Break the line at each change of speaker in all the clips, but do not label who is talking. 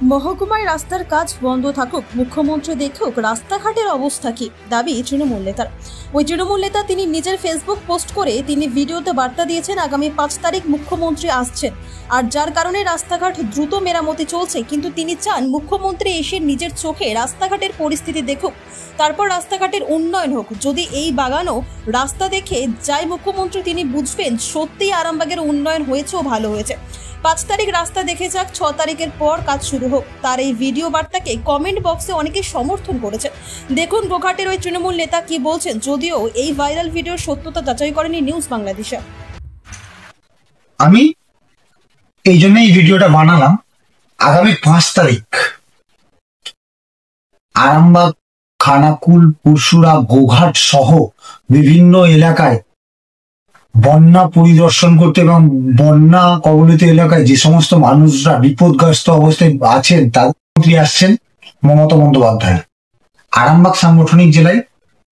মহকুমায় রাস্তার কাজ বন্ধ থাকুক, মুখ্যমন্ত্রী দেখুক রাস্তাঘাটের অবস্থা কি, দাবি তৃণমূল নেতার। ওই তৃণমূল নেতা তিনি নিজের ফেসবুক পোস্ট করে তিনি ভিডিওতে বার্তা দিয়েছেন আগামী 5 তারিখ মুখ্যমন্ত্রী আসছেন, আর যার কারণে রাস্তাঘাট দ্রুত মেরামতি চলছে। কিন্তু তিনি চান মুখ্যমন্ত্রী এসে নিজের চোখে রাস্তাঘাটের পরিস্থিতি দেখুক, তারপর রাস্তাঘাটের উন্নয়ন হোক। যদি এই বাগানও রাস্তা দেখে যায় মুখ্যমন্ত্রী, তিনি বুঝবেন সত্যিই আরামবাগের উন্নয়ন হয়েছে ও ভালো হয়েছে। 5 তারিখ রাস্তা দেখে যাক, 6 তারিখের পর কাজ শুরু হোক। তার এই ভিডিও বার্তাকে কমেন্ট বক্সে অনেকে সমর্থন করেছে। দেখুন গোঘাটের ওই তৃণমূল নেতা কি বলছেন, যদিও এই ভাইরাল ভিডিওর সত্যতা যাচাই করেনি নিউজ বাংলাদেশ।
আমি এই জন্য এই ভিডিওটা বানালাম। আগামী 5 তারিখ আরামবাগ, খানাকুল, পুরসুরা, গোঘাট সহ বিভিন্ন এলাকায় বন্যা পরিদর্শন করতে এবং বন্যা কবলিত এলাকায় যে সমস্ত মানুষরা বিপদগ্রস্ত অবস্থায় আছেন তার মন্ত্রী আসছেন মমতা বন্দ্যোপাধ্যায়। আরামবাগ সাংগঠনিক জেলায়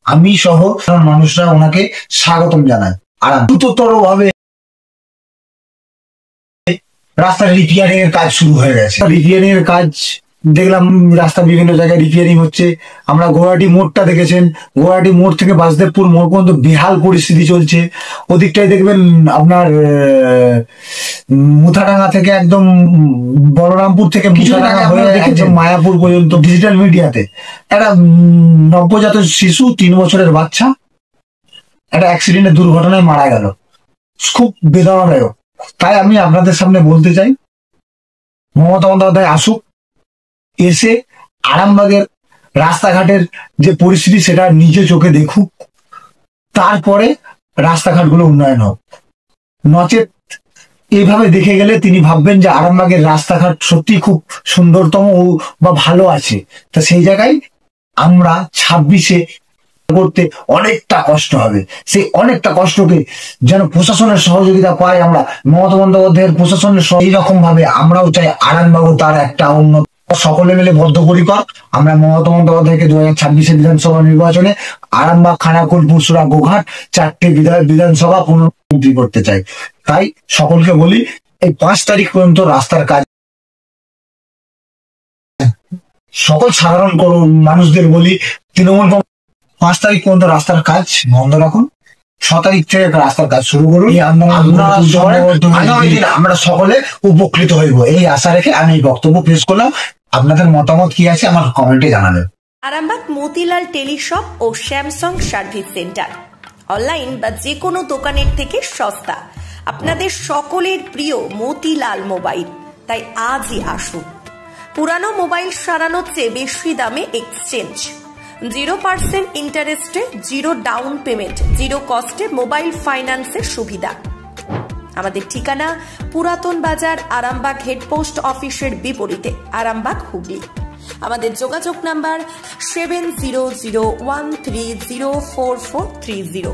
আমি সহ মানুষরা ওনাকে স্বাগতম জানায়। আর দ্রুততর ভাবে রাস্তার রিপেয়ারিং এর কাজ শুরু হয়ে গেছে। রিপেয়ারিং এর কাজ দেখলাম, রাস্তা বিভিন্ন জায়গায় রিপেয়ারিং হচ্ছে। আমরা গোয়াহাটি মোড়টা দেখেছেন, গোয়াহাটি মোড় থেকে বাসদেবপুর মোড় পর্যন্ত বেহাল পরিস্থিতি চলছে। ওদিকটাই দেখবেন আপনার মুথাডাঙ্গা থেকে একদম বলরামপুর থেকে মুথাডাঙ্গা হয়ে একদম মায়াপুর পর্যন্ত ডিজিটাল মিডিয়াতে একটা নবজাত শিশু 3 বছরের বাচ্চা একটা অ্যাক্সিডেন্টে দুর্ঘটনায় মারা গেল। খুব বেদনাদায়ক। তাই আমি আপনাদের সামনে বলতে চাই, মমতা বন্দ্যোপাধ্যায় আসুক, এসে আরামবাগের রাস্তাঘাটের যে পরিস্থিতি সেটা নিজে চোখে দেখুক, তারপরে রাস্তাঘাটগুলো উন্নয়ন হোক। নচেত এইভাবে দেখে গেলে তিনি ভাববেন যে আরামবাগের রাস্তাঘাট সত্যি খুব সুন্দরতম বা ভালো আছে। তা সেই জায়গায় আমরা 26-এ করতে অনেকটা কষ্ট হবে। সেই অনেকটা কষ্টকে যেন প্রশাসনের সহযোগিতা পাই আমরা, মমতা বন্দ্যোপাধ্যায়ের প্রশাসনের এইরকম ভাবে আমরাও চাই আরামবাগও তার একটা উন্নত। সকলে মিলে বদ্ধপরিকর আমরা মমতা বন্দ্যোপাধ্যায়কে 2026-এর বিধানসভা নির্বাচনে আরামবাগ, খানাকুল, পুরসুরা, গোঘাট 4টে বিধানসভা পুনর্মন্ত্রী করতে চাই। তাই সকলকে বলি, এই 5 তারিখ পর্যন্ত রাস্তার কাজ, সকল সাধারণ মানুষদের বলি, তৃণমূল 5 তারিখ পর্যন্ত রাস্তার কাজ বন্ধ রাখুন, 6 তারিখ থেকে রাস্তার কাজ শুরু করুন। আমরা সকলে উপকৃত হইব এই আশা রেখে আমি বক্তব্য পেশ করলাম। আপনাদের মতামত কি আছে আমার কমেন্টে জানাবেন।
আরামবাগ মতিলাল টেলিশপ ও স্যামসাং সার্ভিস সেন্টার, অনলাইন বা যে কোনো দোকানের থেকে সস্তা। আপনাদের সকলের প্রিয় মতিলাল মোবাইল, তাই আজই আসুন। পুরানো মোবাইল সারানোর চেয়ে বেশি দামে এক্সচেঞ্জ, 0% ইন্টারেস্টে, 0 ডাউন পেমেন্ট, 0 কস্টে মোবাইল ফাইন্যান্সের সুবিধা। আমাদের ঠিকানা পুরাতন বাজার, আরামবাগ হেডপোস্ট অফিসের বিপরীতে, আরামবাগ, হুগলি। আমাদের যোগাযোগ নাম্বার 7001304430।